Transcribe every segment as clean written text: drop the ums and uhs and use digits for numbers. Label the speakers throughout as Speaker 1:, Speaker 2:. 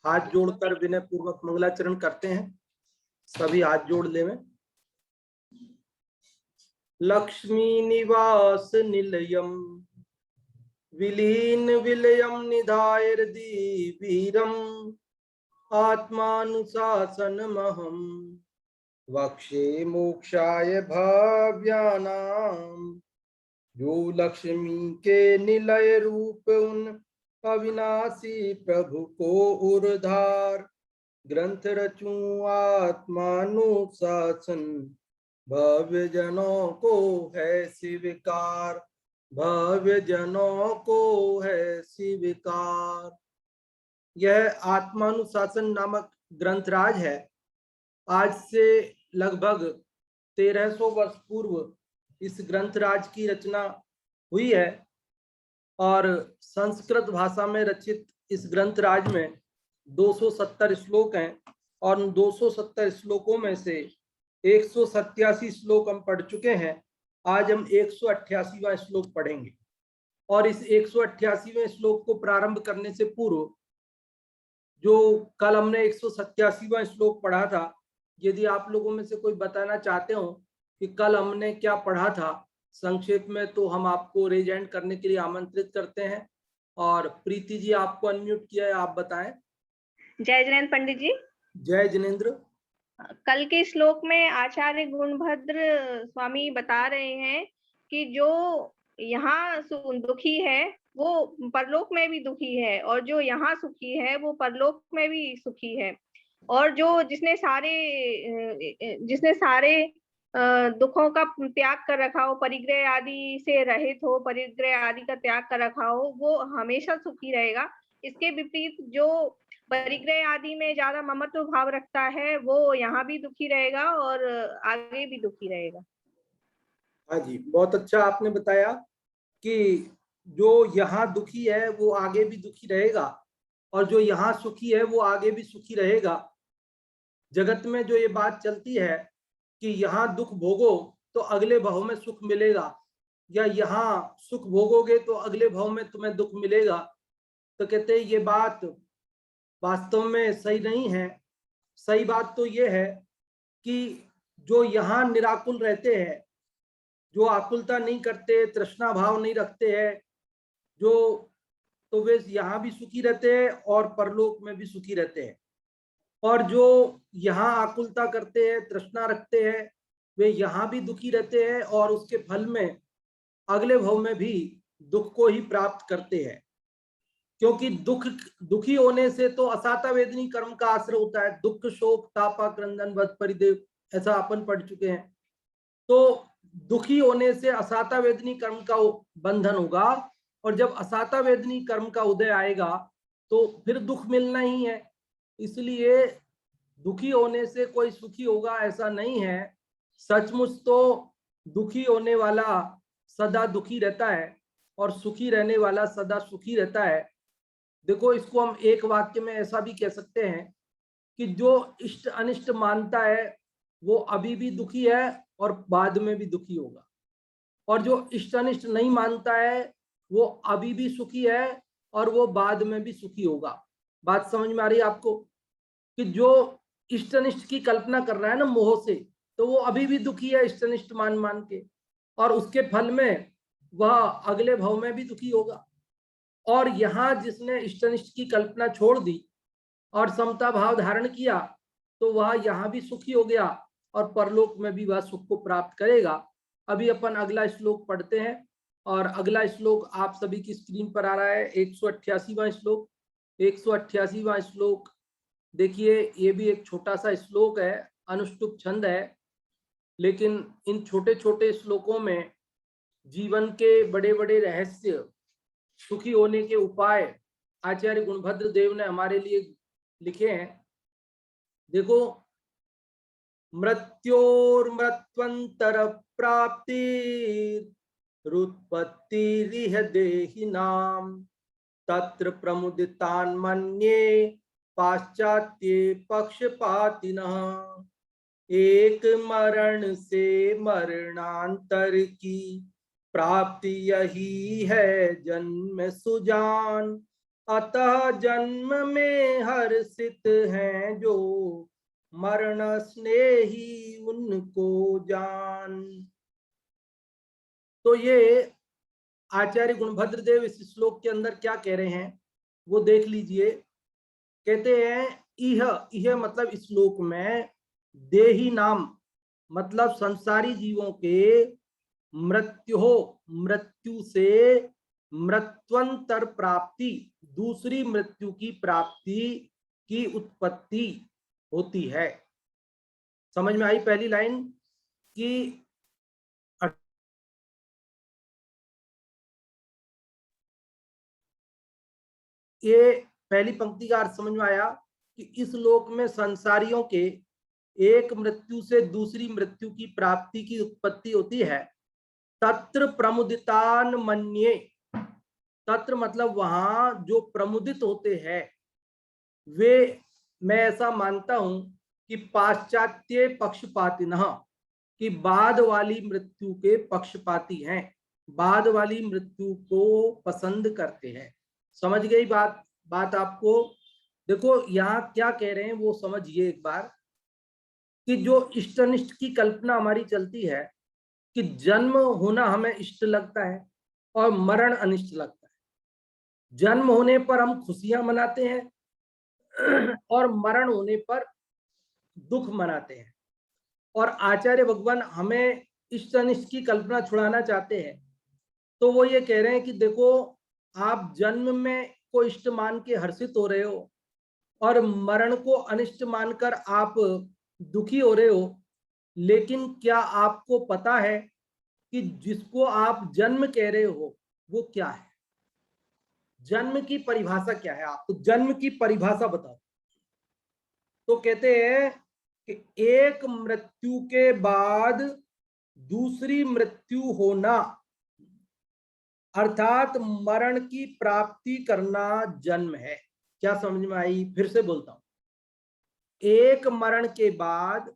Speaker 1: हाथ जोड़कर विनय पूर्वक मंगलाचरण करते हैं। सभी हाथ जोड़ लेवें। लक्ष्मी निवास निलयम विलीन विलयम निधाय हृदि वीरम आत्मानुशासनमहं वक्षे मोक्षाय भव्यानाम। जो लक्ष्मी के निलय रूप उन अविनाशी प्रभु को उर्धार ग्रंथ रचूं आत्मानुशासन भव्य जनों को है स्वीकार, भव्य जनों को है स्वीकार। यह आत्मानुशासन नामक ग्रंथराज है। आज से लगभग 1300 वर्ष पूर्व इस ग्रंथराज की रचना हुई है और संस्कृत भाषा में रचित इस ग्रंथराज में 270 श्लोक हैं और उन 270 श्लोकों में से 187 श्लोक हम पढ़ चुके हैं। आज हम 188वां श्लोक पढ़ेंगे और इस 188वें श्लोक को प्रारंभ करने से पूर्व जो कल हमने 187वां श्लोक पढ़ा था, यदि आप लोगों में से कोई बताना चाहते हो कि कल हमने क्या पढ़ा था संक्षेप में, तो हम आपको रेज हैंड करने के लिए आमंत्रित करते हैं। और प्रीति जी आपको अनम्यूट किया है, आप बताएं।
Speaker 2: जय जिनेंद्र पंडित जी। जय
Speaker 1: जिनेंद्र।
Speaker 2: कल के श्लोक में आचार्य गुणभद्र स्वामी बता रहे हैं कि जो यहाँ दुखी है वो परलोक में भी दुखी है और जो यहाँ सुखी है वो परलोक में भी सुखी है। और जो जिसने सारे दुखों का त्याग कर रखा हो, परिग्रह आदि से रहित हो, परिग्रह आदि का त्याग कर रखा हो, वो हमेशा सुखी रहेगा। इसके विपरीत जो परिग्रह आदि में ज्यादा ममत्व भाव रखता है वो यहाँ भी दुखी रहेगा और आगे भी दुखी रहेगा।
Speaker 1: हाँ जी, बहुत अच्छा आपने बताया कि जो यहाँ दुखी है वो आगे भी दुखी रहेगा और जो यहाँ सुखी है वो आगे भी सुखी रहेगा। जगत में जो ये बात चलती है कि यहाँ दुख भोगो तो अगले भाव में सुख मिलेगा, या यहाँ सुख भोगोगे तो अगले भाव में तुम्हें दुख मिलेगा, तो कहते हैं ये बात वास्तव में सही नहीं है। सही बात तो ये है कि जो यहाँ निराकुल रहते हैं, जो आकुलता नहीं करते, तृष्णा भाव नहीं रखते हैं, जो तो वे यहाँ भी सुखी रहते हैं और परलोक में भी सुखी रहते हैं। और जो यहाँ आकुलता करते हैं, तृष्णा रखते हैं, वे यहाँ भी दुखी रहते हैं और उसके फल में अगले भव में भी दुख को ही प्राप्त करते हैं। क्योंकि दुखी होने से तो असाता वेदनी कर्म का आश्रय होता है। दुख शोक तापा क्रंदन वध परिदेव, ऐसा अपन पढ़ चुके हैं। तो दुखी होने से असाता वेदनी कर्म का बंधन होगा और जब असाता वेदनी कर्म का उदय आएगा तो फिर दुख मिलना ही है। इसलिए दुखी होने से कोई सुखी होगा ऐसा नहीं है। सचमुच तो दुखी होने वाला सदा दुखी रहता है और सुखी रहने वाला सदा सुखी रहता है। देखो, इसको हम एक वाक्य में ऐसा भी कह सकते हैं कि जो इष्ट अनिष्ट मानता है वो अभी भी दुखी है और बाद में भी दुखी होगा, और जो इष्ट अनिष्ट नहीं मानता है वो अभी भी सुखी है और वो बाद में भी सुखी होगा। बात समझ में आ रही है आपको? कि जो इष्ट अनिष्ट की कल्पना कर रहा है ना मोह से, तो वो अभी भी दुखी है इष्ट अनिष्ट मान मान के, और उसके फल में वह अगले भव में भी दुखी होगा। और यहाँ जिसने इष्ट अनिष्ट की कल्पना छोड़ दी और समता भाव धारण किया तो वह यहाँ भी सुखी हो गया और परलोक में भी वह सुख को प्राप्त करेगा। अभी अपन अगला श्लोक पढ़ते हैं और अगला श्लोक आप सभी की स्क्रीन पर आ रहा है, 188वां श्लोक। 188वां श्लोक देखिए, ये भी एक छोटा सा श्लोक है, अनुष्टुप छंद है, लेकिन इन छोटे छोटे श्लोकों में जीवन के बड़े बड़े रहस्य, सुखी होने के उपाय आचार्य गुणभद्र देव ने हमारे लिए लिखे हैं। देखो, मृत्योर्मृत्वंतर प्राप्ति रुत्पत्तिरिह देहिनाम तत्र प्रमुदितान् मन्ये पाश्चात्ये पक्षपातिनः। एक मरण से मरणांतर की प्राप्ति यही है जन्म सुजान, अतः जन्म में हर्षित हैं जो, मरण स्नेही उनको जान। तो ये आचार्य गुणभद्र देव इस श्लोक के अंदर क्या कह रहे हैं वो देख लीजिए। कहते हैं इह मतलब इस श्लोक में देही नाम मतलब संसारी जीवों के मृत्यु से मृत्वंतर प्राप्ति, दूसरी मृत्यु की प्राप्ति की उत्पत्ति होती है। समझ में आई पहली लाइन कि ये पहली पंक्ति का अर्थ समझ में आया कि इस लोक में संसारियों के एक मृत्यु से दूसरी मृत्यु की प्राप्ति की उत्पत्ति होती है। तत्र प्रमुदितान मन्ये, तत्र मतलब वहां जो प्रमुदित होते हैं वे, मैं ऐसा मानता हूं कि पाश्चात्य पक्षपातिनः, कि बाद वाली मृत्यु के पक्षपाती हैं, बाद वाली मृत्यु को पसंद करते हैं। समझ गई बात आपको? देखो यहाँ क्या कह रहे हैं वो समझिए एक बार, कि जो इष्ट अनिष्ट की कल्पना हमारी चलती है कि जन्म होना हमें इष्ट लगता है और मरण अनिष्ट लगता है। जन्म होने पर हम खुशियां मनाते हैं और मरण होने पर दुख मनाते हैं। और आचार्य भगवान हमें इष्ट अनिष्ट की कल्पना छुड़ाना चाहते हैं। तो वो ये कह रहे हैं कि देखो, आप जन्म में को इष्ट मान के हर्षित हो रहे हो और मरण को अनिष्ट मानकर आप दुखी हो रहे हो, लेकिन क्या आपको पता है कि जिसको आप जन्म कह रहे हो वो क्या है? जन्म की परिभाषा क्या है? आप तो जन्म की परिभाषा बताओ। तो कहते हैं कि एक मृत्यु के बाद दूसरी मृत्यु होना, अर्थात मरण की प्राप्ति करना जन्म है। क्या समझ में आई? फिर से बोलता हूं, एक मरण के बाद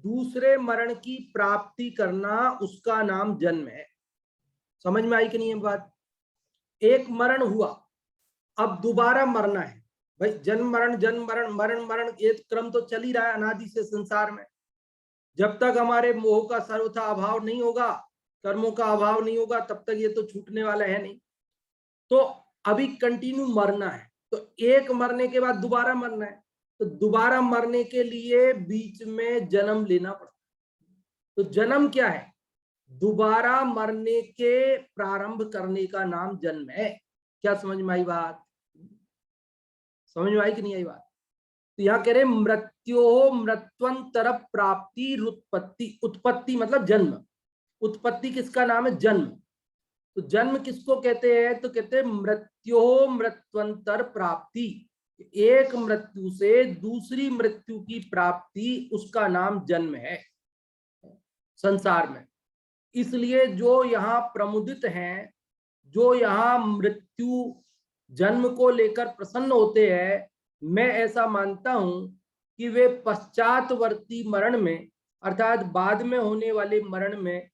Speaker 1: दूसरे मरण की प्राप्ति करना उसका नाम जन्म है। समझ में आई कि नहीं ये बात? एक मरण हुआ, अब दोबारा मरना है। भाई जन्म मरण मरण मरण ये क्रम तो चल ही रहा है अनादि से संसार में। जब तक हमारे मोह का सर्वथा अभाव नहीं होगा, कर्मों का अभाव नहीं होगा, तब तक ये तो छूटने वाला है नहीं। तो अभी कंटिन्यू मरना है, तो एक मरने के बाद दोबारा मरना है, तो दोबारा मरने के लिए बीच में जन्म लेना पड़ता है। तो जन्म क्या है? दोबारा मरने के प्रारंभ करने का नाम जन्म है। क्या समझ में आई बात? समझ में आई कि नहीं आई बात? तो यहाँ कह रहे मृत्यो मृत्वंतर प्राप्ति उत्पत्ति, उत्पत्ति मतलब जन्म, उत्पत्ति किसका नाम है? जन्म। तो जन्म किसको कहते हैं? तो कहते हैं मृत्यो मृत्वंतर प्राप्ति, एक मृत्यु से दूसरी मृत्यु की प्राप्ति, उसका नाम जन्म है संसार में। इसलिए जो यहाँ प्रमुदित हैं, जो यहाँ मृत्यु जन्म को लेकर प्रसन्न होते हैं, मैं ऐसा मानता हूं कि वे पश्चातवर्ती मरण में, अर्थात बाद में होने वाले मरण में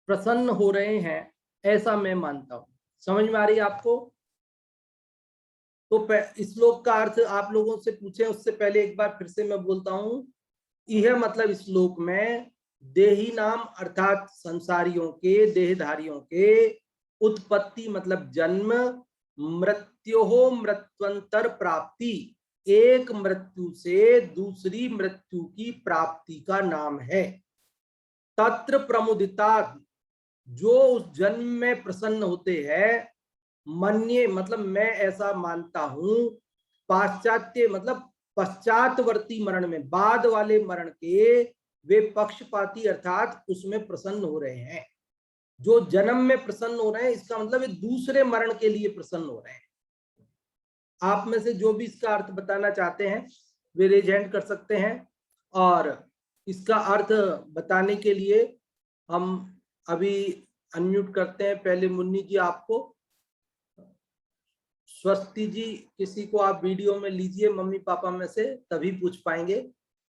Speaker 1: प्रसन्न हो रहे हैं, ऐसा मैं मानता हूं। समझ में आ रही है आपको? तो इस श्लोक का अर्थ आप लोगों से पूछे उससे पहले एक बार फिर से मैं बोलता हूं। यह मतलब इस श्लोक में देही नाम अर्थात संसारियों के, देहधारियों के, उत्पत्ति मतलब जन्म, मृत्योहो मृत्वंतर प्राप्ति, एक मृत्यु से दूसरी मृत्यु की प्राप्ति का नाम है। तत्र प्रमुदिता, जो उस जन्म में प्रसन्न होते हैं, मन्ये मतलब मैं ऐसा मानता हूं, पाश्चात्य मतलब पश्चातवर्ती मरण में, बाद वाले मरण के वे पक्षपाती अर्थात उसमें प्रसन्न हो रहे हैं। जो जन्म में प्रसन्न हो रहे हैं इसका मतलब वे दूसरे मरण के लिए प्रसन्न हो रहे हैं। आप में से जो भी इसका अर्थ बताना चाहते हैं वे रेज हैंड कर सकते हैं। और इसका अर्थ बताने के लिए हम अभी अनम्यूट करते हैं। पहले मुन्नी जी आपको, स्वस्ति जी किसी को आप वीडियो में लीजिए मम्मी पापा में से, तभी पूछ पाएंगे।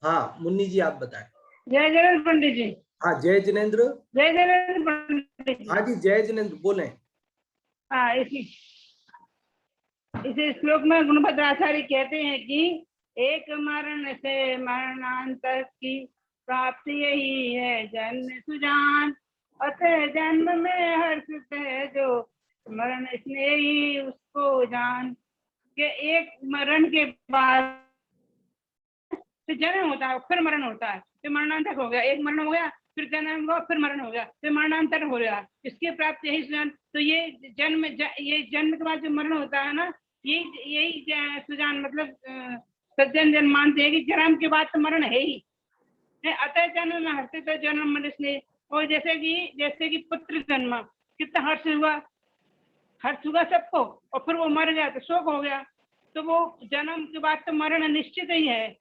Speaker 1: हाँ मुन्नी जी आप बताएं।
Speaker 3: जय जिनेन्द्र पंडित जी।
Speaker 1: हाँ जय जिनेन्द्र।
Speaker 3: जय जिनेन्द्र पंडित जी।
Speaker 1: हाँ जी जय जिनेन्द्र बोलें।
Speaker 3: हाँ इस श्लोक में गुणभद्राचार्य कहते हैं कि एक मरण से मरणांतर की प्राप्ति यही है जन्म सुजान, अतः जन्म में हर्षित है जो मरण स्नेही उसको जान। के एक मरण के बाद फिर जन्म होता है, फिर मरण होता है, फिर मरणांतर हो गया, एक मरण हो गया, फिर जन्म हुआ, फिर मरण हो गया, फिर मरणांतर हो गया, इसकी प्राप्ति यही सुजान। तो ये जन्म के बाद जो मरण होता है ना, यही सुजान मतलब सज्जन जन मानते हैं कि जन्म के बाद तो मरण है ही। अतः जन्म में हर्षित है जन्म मरण स्नेही। और जैसे कि पुत्र जन्मा, कितना हर्ष हुआ सबको, और फिर वो मर गया तो शोक हो गया। तो वो जन्म के बाद तो मरण निश्चित ही है।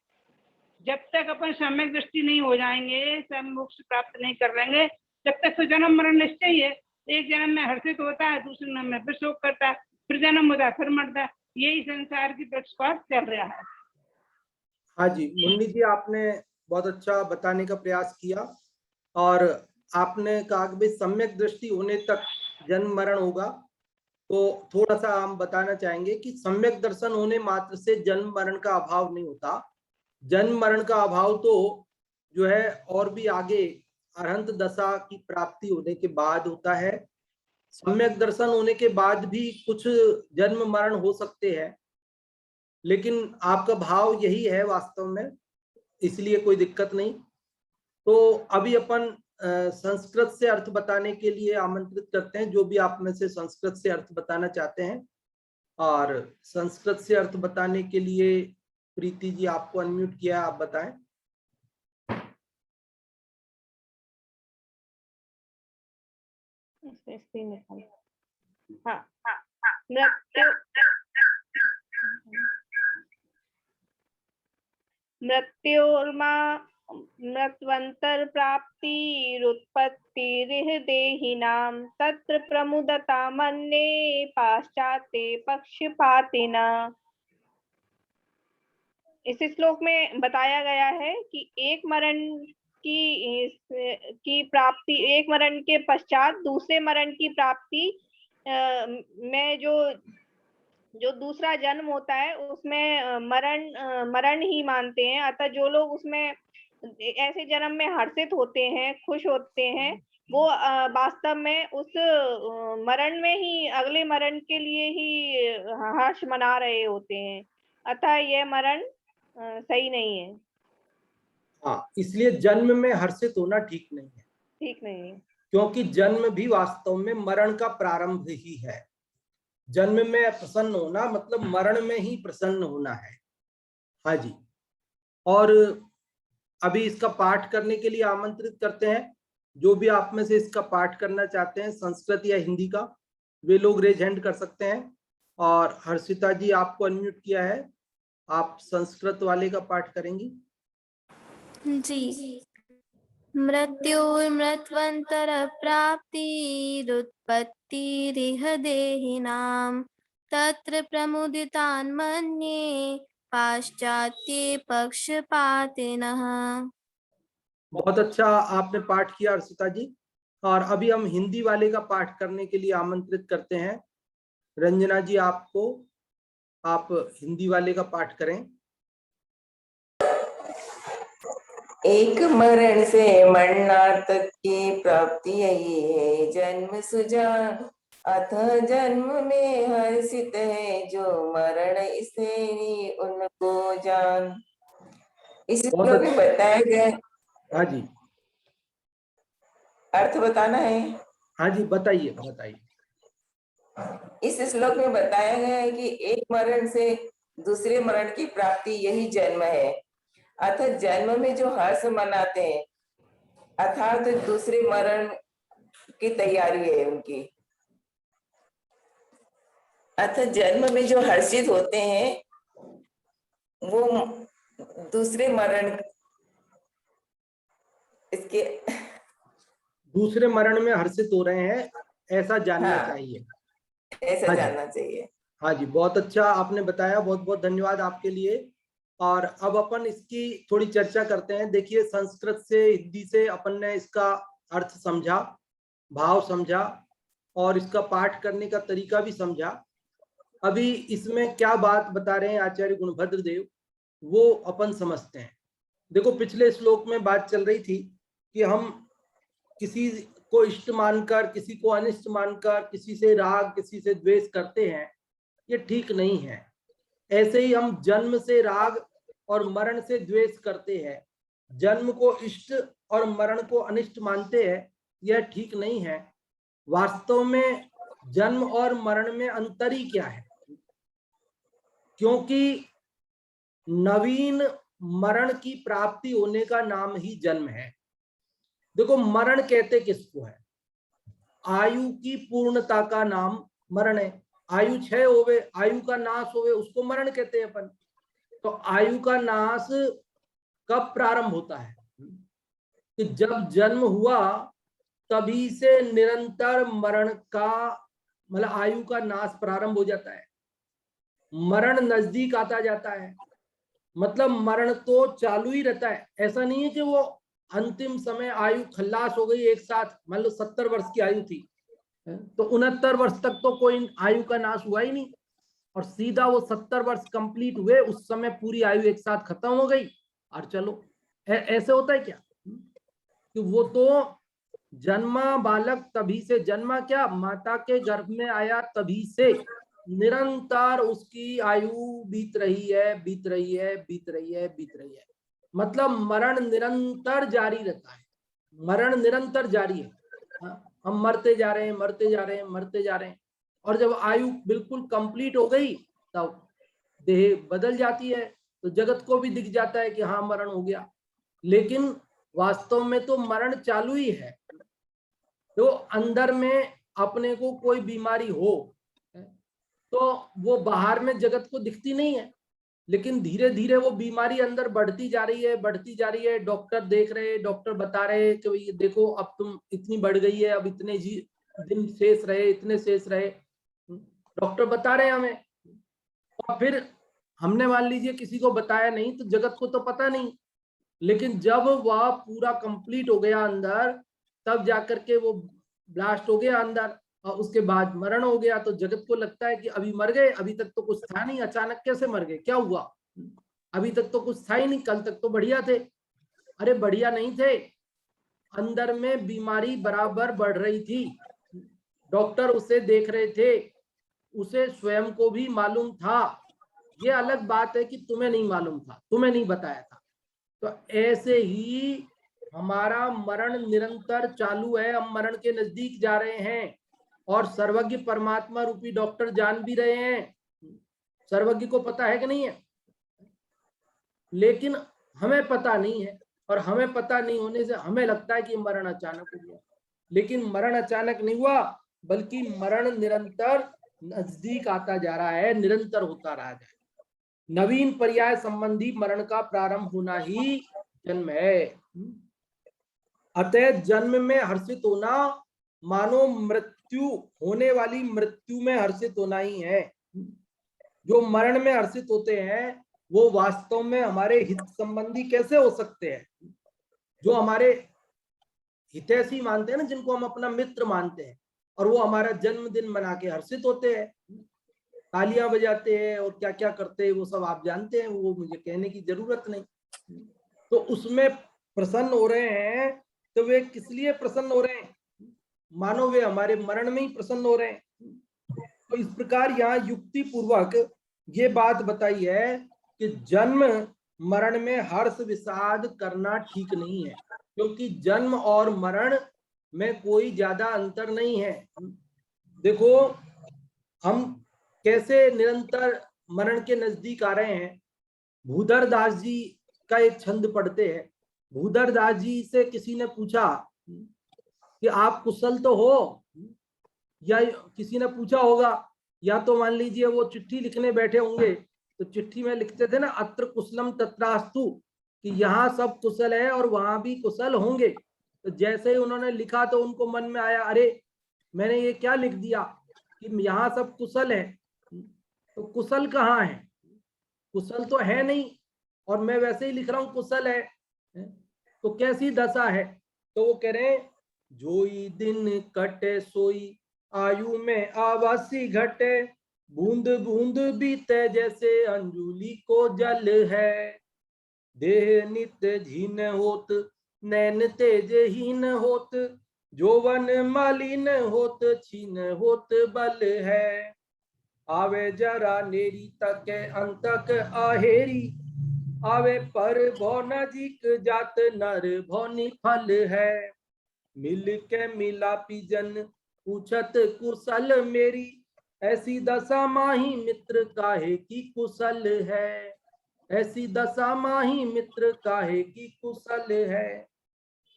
Speaker 3: जब तक अपन सम्यक दृष्टि नहीं हो जाएंगे, सब मोक्ष प्राप्त नहीं कर लेंगे, जब तक तो जन्म मरण निश्चय ही है। एक जन्म में हर्षित होता है, दूसरे जन्म में फिर शोक करता है, फिर जन्म होता है, फिर मरता है। यही संसार की प्रक्षेपण चल रहा है।
Speaker 1: हाँ जी मुन्नी जी, आपने बहुत अच्छा बताने का प्रयास किया और आपने कहा कि भाई सम्यक दृष्टि होने तक जन्म मरण होगा। तो थोड़ा सा हम बताना चाहेंगे कि सम्यक दर्शन होने मात्र से जन्म मरण का अभाव नहीं होता। जन्म मरण का अभाव तो जो है और भी आगे अरहंत दशा की प्राप्ति होने के बाद होता है। सम्यक दर्शन होने के बाद भी कुछ जन्म मरण हो सकते हैं, लेकिन आपका भाव यही है वास्तव में, इसलिए कोई दिक्कत नहीं। तो अभी अपन संस्कृत से अर्थ बताने के लिए आमंत्रित करते हैं जो भी आप में से संस्कृत से अर्थ बताना चाहते हैं। और संस्कृत से अर्थ बताने के लिए प्रीति जी आपको अनम्यूट किया, आप बताएं।
Speaker 2: हाँ, मृत्युर्मृत्वंतर प्राप्तिरुत्पत्तिरिह देहिनां तत्र प्रमुदता मन्ये पाश्चात्य पक्षपातिना। इस श्लोक में बताया गया है कि एक मरण की प्राप्ति, एक मरण के पश्चात दूसरे मरण की प्राप्ति में जो दूसरा जन्म होता है उसमें मरण ही मानते हैं। अतः जो लोग उसमें ऐसे जन्म में हर्षित होते हैं, खुश होते हैं, वो वास्तव में उस मरण में ही अगले मरण के लिए ही हर्ष मना रहे होते हैं। अतः यह मरण सही नहीं है।
Speaker 1: हाँ, इसलिए जन्म में हर्षित होना ठीक नहीं है,
Speaker 2: ठीक नहीं है,
Speaker 1: क्योंकि जन्म भी वास्तव में मरण का प्रारंभ ही है। जन्म में प्रसन्न होना मतलब मरण में ही प्रसन्न होना है। हाँ जी, और अभी इसका पाठ करने के लिए आमंत्रित करते हैं जो भी आप में से इसका पाठ करना चाहते हैं, संस्कृत या हिंदी का, वे लोग रेज हैंड कर सकते हैं। और हर्षिता जी आपको अनम्यूट किया है, आप संस्कृत वाले का पाठ करेंगी।
Speaker 4: जी। मृत्युर्मृत्वंतर प्राप्तिरुत्पत्तिरिह देहिनां तत्र प्रमुदितान् मन्ये पाश्चात्ये पक्षपातिनः।
Speaker 1: बहुत अच्छा आपने पाठ किया हर्षिता जी। और अभी हम हिंदी वाले का पाठ करने के लिए आमंत्रित करते हैं रंजना जी आपको, आप हिंदी वाले का पाठ करें।
Speaker 5: एक मरण से मरणांतर की प्राप्ति यही है जन्म सुजान, अतः जन्म में हर्षित है जो मरण स्नेही उनको जान। इस श्लोक में बताया गया।
Speaker 1: हाँ जी,
Speaker 5: अर्थ बताना है।
Speaker 1: हाँ जी, बताइए बताइए।
Speaker 5: इस श्लोक में बताया गया है कि एक मरण से दूसरे मरण की प्राप्ति यही जन्म है, अतः जन्म में जो हर्ष मनाते हैं अर्थात दूसरे मरण की तैयारी है उनकी। अतः जन्म में जो हर्षित होते हैं वो दूसरे मरण इसके
Speaker 1: दूसरे मरण में हर्षित हो रहे हैं, ऐसा जानना चाहिए,
Speaker 5: ऐसा
Speaker 1: हाँ
Speaker 5: जानना चाहिए।
Speaker 1: हाँ जी, बहुत अच्छा आपने बताया, बहुत बहुत धन्यवाद आपके लिए। और अब अपन इसकी थोड़ी चर्चा करते हैं। देखिए, संस्कृत से हिंदी से अपन ने इसका अर्थ समझा, भाव समझा और इसका पाठ करने का तरीका भी समझा। अभी इसमें क्या बात बता रहे हैं आचार्य गुणभद्र देव, वो अपन समझते हैं। देखो पिछले श्लोक में बात चल रही थी कि हम किसी को इष्ट मानकर, किसी को अनिष्ट मानकर, किसी से राग, किसी से द्वेष करते हैं, ये ठीक नहीं है। ऐसे ही हम जन्म से राग और मरण से द्वेष करते हैं, जन्म को इष्ट और मरण को अनिष्ट मानते हैं, यह ठीक नहीं है। वास्तव में जन्म और मरण में अंतर ही क्या है? क्योंकि नवीन मरण की प्राप्ति होने का नाम ही जन्म है। देखो मरण कहते किसको है? आयु की पूर्णता का नाम मरण है। आयु क्षय होवे, आयु का नाश होवे, उसको मरण कहते हैं अपन। तो आयु का नाश कब प्रारंभ होता है? कि जब जन्म हुआ तभी से निरंतर मरण का, मतलब आयु का नाश प्रारंभ हो जाता है, मरण नजदीक आता जाता है। मतलब मरण तो चालू ही रहता है। ऐसा नहीं है कि वो अंतिम समय आयु खल्लास हो गई एक साथ, मान लो 70 वर्ष की आयु थी तो 69 वर्ष तक तो कोई आयु का नाश हुआ ही नहीं, और सीधा वो 70 वर्ष कंप्लीट हुए उस समय पूरी आयु एक साथ खत्म हो गई और चलो। ऐसे होता है क्या? कि वो तो जन्मा बालक तभी से, जन्मा क्या, माता के गर्भ में आया तभी से निरंतर उसकी आयु बीत रही है, बीत रही है, बीत रही है, बीत रही है। मतलब मरण निरंतर जारी रहता है, मरण निरंतर जारी है। हम मरते जा रहे हैं, मरते जा रहे हैं, मरते जा रहे हैं, और जब आयु बिल्कुल कंप्लीट हो गई तब देह बदल जाती है, तो जगत को भी दिख जाता है कि हाँ मरण हो गया। लेकिन वास्तव में तो मरण चालू ही है। तो अंदर में अपने को कोई बीमारी हो तो वो बाहर में जगत को दिखती नहीं है, लेकिन धीरे धीरे वो बीमारी अंदर बढ़ती जा रही है, बढ़ती जा रही है। डॉक्टर देख रहे, डॉक्टर बता रहे कि ये देखो अब तुम इतनी बढ़ गई है, अब इतने दिन शेष रहे, इतने शेष रहे, डॉक्टर बता रहे हैं हमें। और फिर हमने मान लीजिए किसी को बताया नहीं तो जगत को तो पता नहीं, लेकिन जब वह पूरा कंप्लीट हो गया अंदर, तब जाकर के वो ब्लास्ट हो गया अंदर, और उसके बाद मरण हो गया, तो जगत को लगता है कि अभी मर गए, अभी तक तो कुछ था नहीं, अचानक कैसे मर गए, क्या हुआ, अभी तक तो कुछ था ही नहीं, कल तक तो बढ़िया थे। अरे बढ़िया नहीं थे, अंदर में बीमारी बराबर बढ़ रही थी, डॉक्टर उसे देख रहे थे, उसे स्वयं को भी मालूम था। ये अलग बात है कि तुम्हें नहीं मालूम था, तुम्हें नहीं बताया था। तो ऐसे ही हमारा मरण निरंतर चालू है, हम मरण के नजदीक जा रहे हैं, और सर्वज्ञ परमात्मा रूपी डॉक्टर जान भी रहे हैं, सर्वज्ञ को पता है कि नहीं है, लेकिन हमें पता नहीं है। और हमें पता नहीं होने से हमें लगता है कि मरण अचानक हो गया, लेकिन मरण अचानक नहीं हुआ, बल्कि मरण निरंतर नजदीक आता जा रहा है, निरंतर होता रहा है। नवीन पर्याय संबंधी मरण का प्रारंभ होना ही जन्म है। अतः जन्म में हर्षित होना मानो मृत्यु, होने वाली मृत्यु में हर्षित होना ही है। जो मरण में हर्षित होते हैं वो वास्तव में हमारे हित संबंधी कैसे हो सकते हैं? जो हमारे हितैषी मानते हैं ना, जिनको हम अपना मित्र मानते हैं, और वो हमारा जन्मदिन मना के हर्षित होते हैं, तालियां बजाते हैं और क्या क्या करते हैं, वो सब आप जानते हैं, वो मुझे कहने की जरूरत नहीं। तो उसमें प्रसन्न हो रहे हैं, तो वे किस लिए प्रसन्न हो रहे हैं? मानो वे हमारे मरण में ही प्रसन्न हो रहे हैं। तो इस प्रकार यहाँ युक्ति पूर्वक ये बात बताई है कि जन्म मरण में हर्ष विषाद करना ठीक नहीं है, क्योंकि जन्म और मरण में कोई ज्यादा अंतर नहीं है। देखो हम कैसे निरंतर मरण के नजदीक आ रहे हैं। भूधर दास जी का एक छंद पढ़ते हैं। भूधर दास जी से किसी ने पूछा कि आप कुशल तो हो, या किसी ने पूछा होगा, या तो मान लीजिए वो चिट्ठी लिखने बैठे होंगे तो चिट्ठी में लिखते थे ना, अत्र कुशलम तत्रास्तु, कि यहाँ सब कुशल है और वहां भी कुशल होंगे। तो जैसे ही उन्होंने लिखा तो उनको मन में आया, अरे मैंने ये क्या लिख दिया कि यहाँ सब कुशल है, तो कुशल कहाँ है? कुशल तो है नहीं, और मैं वैसे ही लिख रहा हूँ कुशल है, तो कैसी दशा है? तो वो कह रहे हैं, जोई दिन कटे सोई आयु में आवासी घटे, बूंद बूंद बीते जैसे अंजुली को जल है, देह नित्य झीन होत, नैन तेजहीन होत, जोवन मलिन होत, छीन होत बल है। आवे जरा नेरी तक अंतक आहेरी, आवे पर भौ नजीक जात नर भौनी फल है। मिल के मिलापी जन पूछत कुशल मेरी, ऐसी दशा माही मित्र काहे की कुशल है। ऐसी दशा माही मित्र काहे की कुशल है।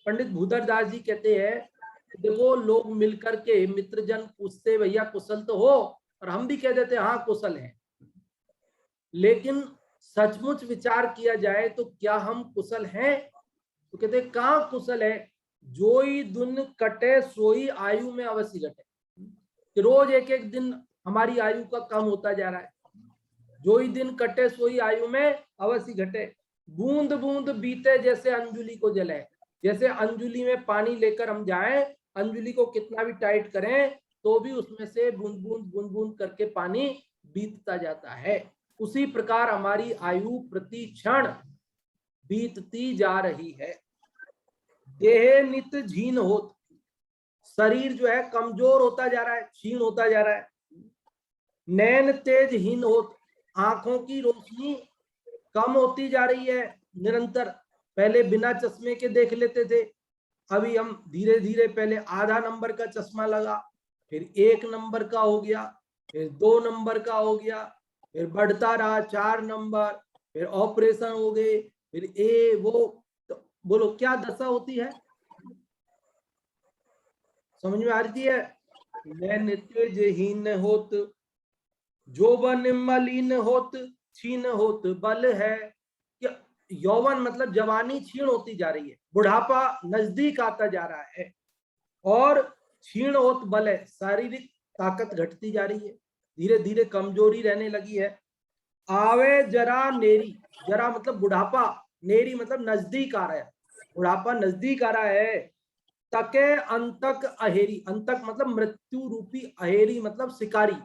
Speaker 1: पंडित भूधरदास जी कहते हैं, देखो लोग मिलकर के मित्रजन पूछते भैया कुशल तो हो, और हम भी कह देते हाँ कुशल हैं, लेकिन सचमुच विचार किया जाए तो क्या हम कुशल हैं? तो कहते कहाँ कुशल है। जोई दुन कटे सोई आयु में अवश्य घटे, कि रोज एक एक दिन हमारी आयु का कम होता जा रहा है। जोई दिन कटे सोई आयु में अवश्य घटे। बूंद बूंद बीते जैसे अंजुली को जले, जैसे अंजुली में पानी लेकर हम जाएं, अंजुली को कितना भी टाइट करें तो भी उसमें से बूंद बूंद करके पानी बीतता जाता है। उसी प्रकार हमारी आयु प्रति क्षण बीतती जा रही है। देह नित झीन होत, शरीर जो है कमजोर होता जा रहा है, क्षीण होता जा रहा है। नैन तेजहीन होत, आंखों की रोशनी कम होती जा रही है निरंतर। पहले बिना चश्मे के देख लेते थे, अभी हम धीरे धीरे, पहले आधा नंबर का चश्मा लगा, फिर 1 नंबर का हो गया, फिर 2 नंबर का हो गया, फिर बढ़ता रहा 4 नंबर, फिर ऑपरेशन हो गए, फिर वो तो बोलो क्या दशा होती है, समझ में आ रही है। नैन तेजहीन होत, जोवन मलिन होत, छीन होत बल है। यौवन मतलब जवानी क्षीण होती जा रही है, बुढ़ापा नजदीक आता जा रहा है, और क्षीण होत बल है, शारीरिक ताकत घटती जा रही है, धीरे धीरे कमजोरी रहने लगी है। आवे जरा नेरी, जरा मतलब बुढ़ापा, नेरी मतलब नजदीक आ रहा है, बुढ़ापा नजदीक आ रहा है। तके अंतक अहेरी, अंतक मतलब मृत्यु रूपी, अहेरी मतलब शिकारी,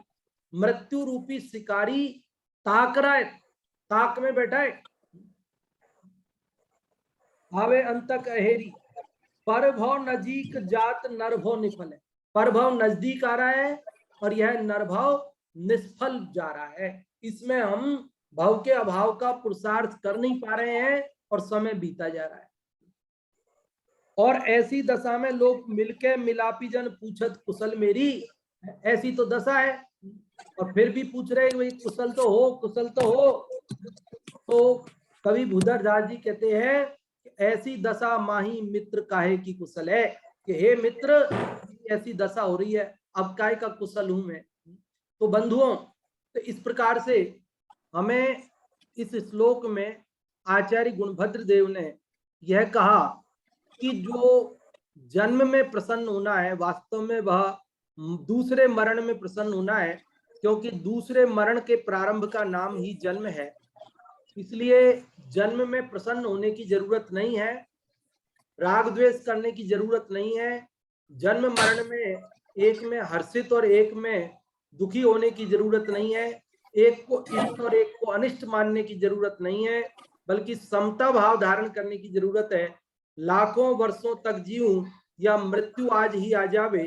Speaker 1: मृत्यु रूपी शिकारी ताक रहा है, ताक में बैठा है। आवे अंतक अहेरी, परभव नजीक जात नरभव निफल है, परभव नजदीक आ रहा है और यह नरभव निष्फल जा रहा है। इसमें हम भव के अभाव का पुरुषार्थ कर नहीं पा रहे हैं और समय बीता जा रहा है। और ऐसी दशा में लोग मिलके मिलापी जन पूछत कुशल मेरी, ऐसी तो दशा है, और फिर भी पूछ रहे वही कुशल तो हो, कुशल तो हो। तो कवि भूधरदास जी कहते हैं, ऐसी दशा माही मित्र काहे की कुशल है, कि हे मित्र ऐसी दशा हो रही है, अब काहे का कुशल हूं मैं। तो बंधुओं, तो इस प्रकार से हमें इस श्लोक में आचार्य गुणभद्र देव ने यह कहा कि जो जन्म में प्रसन्न होना है, वास्तव में वह दूसरे मरण में प्रसन्न होना है, क्योंकि दूसरे मरण के प्रारंभ का नाम ही जन्म है। इसलिए जन्म में प्रसन्न होने की जरूरत नहीं है, राग द्वेष करने की जरूरत नहीं है। जन्म मरण में एक में हर्षित और एक में दुखी होने की जरूरत नहीं है, एक को इष्ट और एक को अनिष्ट मानने की जरूरत नहीं है, बल्कि समता भाव धारण करने की जरूरत है। लाखों वर्षों तक जीऊं या मृत्यु आज ही आ जावे,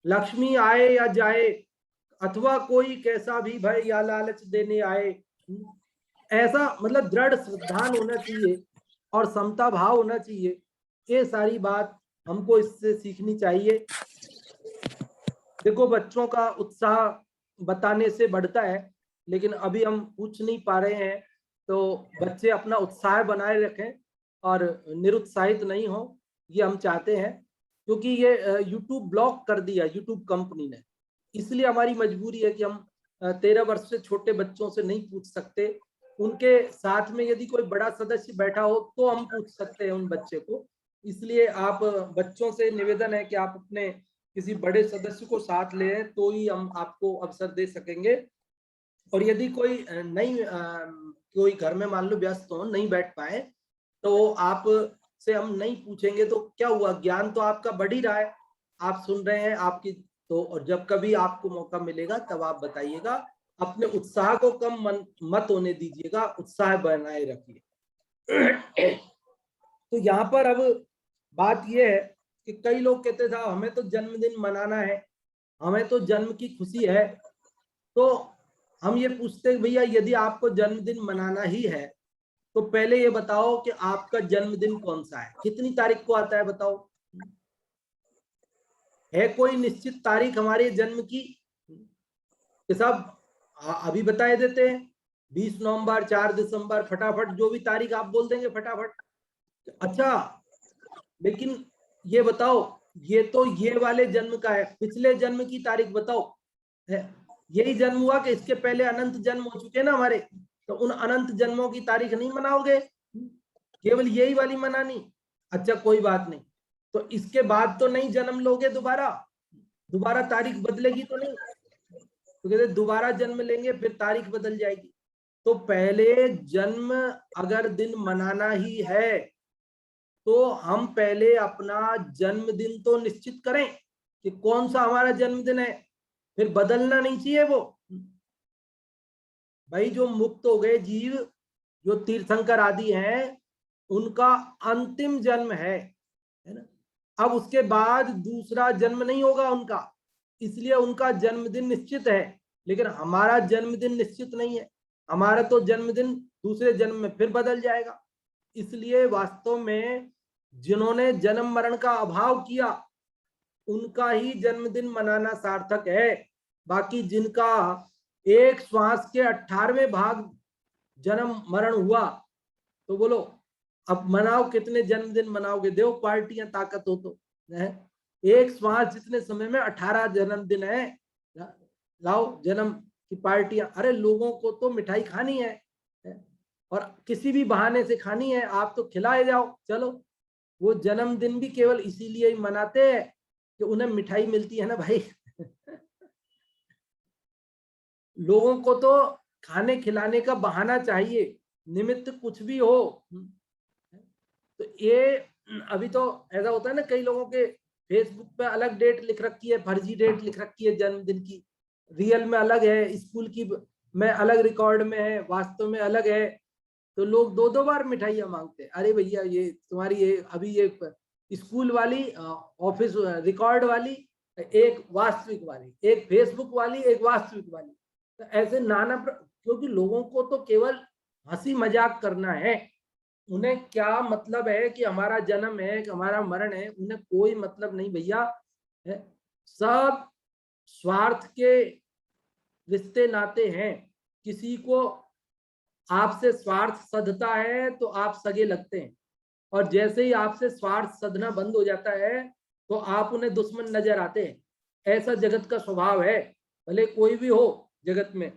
Speaker 1: लक्ष्मी आए या जाए, अथवा कोई कैसा भी भय या लालच देने आए, ऐसा मतलब दृढ़ श्रद्धान होना चाहिए और समता भाव होना चाहिए। ये सारी बात हमको इससे सीखनी चाहिए। देखो बच्चों का उत्साह बताने से बढ़ता है, लेकिन अभी हम पूछ नहीं पा रहे हैं, तो बच्चे अपना उत्साह बनाए रखें और निरुत्साहित नहीं हो, ये हम चाहते हैं। क्योंकि ये YouTube ब्लॉक कर दिया YouTube कंपनी ने, इसलिए हमारी मजबूरी है कि हम 13 वर्ष से छोटे बच्चों से नहीं पूछ सकते। उनके साथ में यदि कोई बड़ा सदस्य बैठा हो तो हम पूछ सकते हैं उन बच्चे को। इसलिए आप बच्चों से निवेदन है कि आप अपने किसी बड़े सदस्य को साथ ले आए, तो ही हम आपको अवसर दे सकेंगे। और यदि कोई नहीं कोई घर में मान लो व्यस्त हो, नहीं बैठ पाए, तो आप से हम नहीं पूछेंगे तो क्या हुआ, ज्ञान तो आपका बढ़ ही रहा है, आप सुन रहे हैं, आपकी तो और जब कभी आपको मौका मिलेगा तब आप बताइएगा। अपने उत्साह को कम मत होने दीजिएगा, उत्साह बनाए रखिए। तो यहाँ पर अब बात यह है कि कई लोग कहते थे हमें तो जन्मदिन मनाना है, हमें तो जन्म की खुशी है। तो हम ये पूछते भैया यदि आपको जन्मदिन मनाना ही है तो पहले ये बताओ कि आपका जन्मदिन कौन सा है, कितनी तारीख को आता है बताओ। है कोई निश्चित तारीख हमारे जन्म की कि सब अभी बताए देते हैं 20 नवंबर 4 दिसंबर, फटाफट जो भी तारीख आप बोल देंगे फटाफट। अच्छा लेकिन ये बताओ ये तो ये वाले जन्म का है, पिछले जन्म की तारीख बताओ। यही जन्म हुआ कि इसके पहले अनंत जन्म हो चुके ना हमारे, तो उन अनंत जन्मों की तारीख नहीं मनाओगे, केवल यही वाली मनानी। अच्छा कोई बात नहीं, तो इसके बाद तो नहीं जन्म लोगे, दोबारा तारीख बदलेगी तो नहीं, तो कहते दोबारा जन्म लेंगे फिर तारीख बदल जाएगी। तो पहले जन्म अगर दिन मनाना ही है तो हम पहले अपना जन्मदिन तो निश्चित करें कि कौन सा हमारा जन्मदिन है, फिर बदलना नहीं चाहिए वो। भाई जो मुक्त हो गए जीव, जो तीर्थंकर आदि हैं, उनका अंतिम जन्म है ना। अब उसके बाद दूसरा जन्म नहीं होगा उनका, इसलिए उनका जन्मदिन निश्चित है, लेकिन हमारा जन्मदिन निश्चित नहीं है। हमारा तो जन्मदिन दूसरे जन्म में फिर बदल जाएगा। इसलिए वास्तव में जिन्होंने जन्म मरण का अभाव किया उनका ही जन्मदिन मनाना सार्थक है। बाकी जिनका एक श्वास के 18वें भाग जन्म मरण हुआ तो बोलो अब मनाओ, कितने जन्मदिन मनाओगे, दो पार्टियां ताकत हो तो है। एक श्वास जितने समय में 18 जन्मदिन है, लाओ जन्म की पार्टियां। अरे लोगों को तो मिठाई खानी है और किसी भी बहाने से खानी है, आप तो खिलाए जाओ। चलो वो जन्मदिन भी केवल इसीलिए ही मनाते हैं कि उन्हें मिठाई मिलती है ना भाई। लोगों को तो खाने खिलाने का बहाना चाहिए, निमित्त कुछ भी हो। तो ये अभी तो ऐसा होता है ना, कई लोगों के फेसबुक पे अलग डेट लिख रखी है, फर्जी डेट लिख रखी है जन्मदिन की, रियल में अलग है, स्कूल की में अलग रिकॉर्ड में है, वास्तव में अलग है। तो लोग दो दो बार मिठाइयां मांगते हैं। अरे भैया ये तुम्हारी ये अभी ये स्कूल वाली, ऑफिस रिकॉर्ड वाली, एक वास्तविक वाली, एक फेसबुक वाली, एक वास्तविक वाली, तो ऐसे नाना क्योंकि लोगों को तो केवल हंसी मजाक करना है। उन्हें क्या मतलब है कि हमारा जन्म है कि हमारा मरण है, उन्हें कोई मतलब नहीं भैया। सब स्वार्थ के रिश्ते नाते हैं। किसी को आपसे स्वार्थ सधता है तो आप सगे लगते हैं, और जैसे ही आपसे स्वार्थ सधना बंद हो जाता है तो आप उन्हें दुश्मन नजर आते हैं। ऐसा जगत का स्वभाव है, भले कोई भी हो जगत में।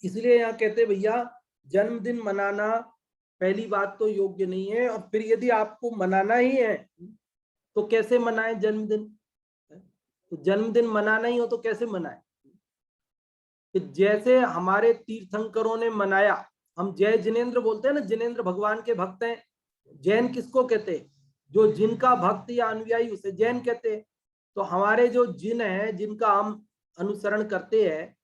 Speaker 1: इसलिए यहाँ कहते भैया जन्मदिन मनाना पहली बात तो योग्य नहीं है, और फिर यदि आपको मनाना ही है तो कैसे मनाएं जन्मदिन। तो जन्मदिन मनाना ही हो तो कैसे मनाएं, कि जैसे हमारे तीर्थंकरों ने मनाया। हम जय जिनेंद्र बोलते हैं ना, जिनेंद्र भगवान के भक्त हैं। जैन किसको कहते हैं, जो जिनका भक्त या अनुयायी उसे जैन कहते हैं। तो हमारे जो जिन है, जिनका हम अनुसरण करते हैं,